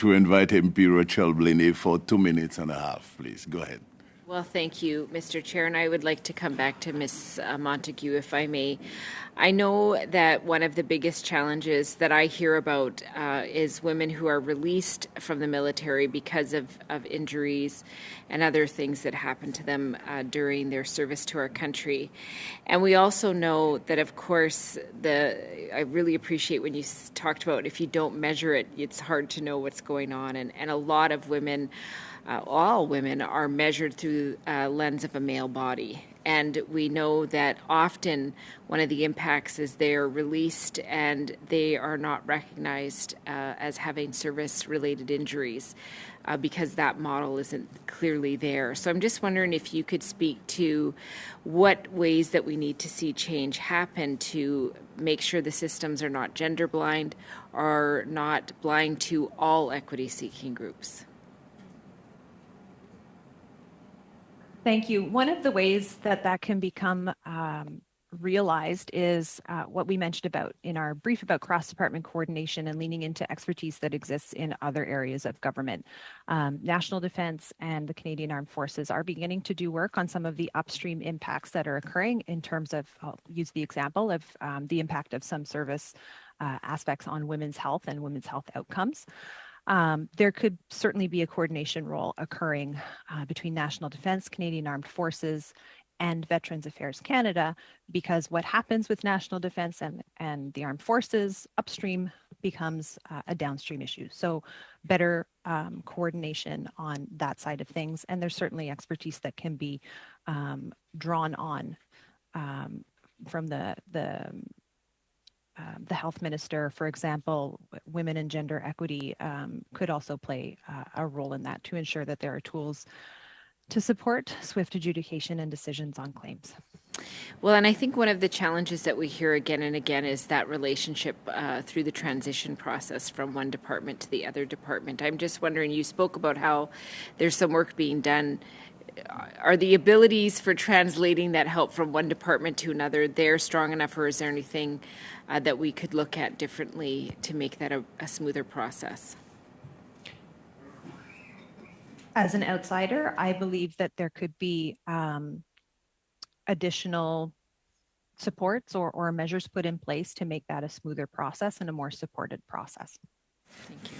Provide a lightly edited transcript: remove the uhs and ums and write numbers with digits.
to invite Imperial Chel Blaney for 2.5 minutes, please. Go ahead. Well, thank you, Mr. Chair, and I would like to come back to Ms. Montague, if I may. I know that one of the biggest challenges that I hear about is women who are released from the military because of injuries and other things that happen to them during their service to our country. And we also know that, of course, I really appreciate when you talked about if you don't measure it, it's hard to know what's going on. And a lot of women, all women, are measured through a lens of a male body. And we know that often one of the impacts is they're released and they are not recognized as having service-related injuries because that model isn't clearly there. So I'm just wondering if you could speak to what ways that we need to see change happen to make sure the systems are not gender blind or not blind to all equity-seeking groups. Thank you. One of the ways that can become realized is what we mentioned about in our brief about cross-department coordination and leaning into expertise that exists in other areas of government. National Defence and the Canadian Armed Forces are beginning to do work on some of the upstream impacts that are occurring in terms of, I'll use the example of the impact of some service aspects on women's health and women's health outcomes. There could certainly be a coordination role occurring between National Defence, Canadian Armed Forces, and Veterans Affairs Canada, because what happens with National Defence and the Armed Forces upstream becomes a downstream issue. So better coordination on that side of things. And there's certainly expertise that can be drawn on from the health minister, for example. Women and gender equity could also play a role in that to ensure that there are tools to support swift adjudication and decisions on claims. Well, and I think one of the challenges that we hear again and again is that relationship through the transition process from one department to the other department. I'm just wondering, you spoke about how there's some work being done. Are the abilities for translating that help from one department to another there strong enough, or is there anything that we could look at differently to make that a smoother process? As an outsider, I believe that there could be additional supports or measures put in place to make that a smoother process and a more supported process. Thank you.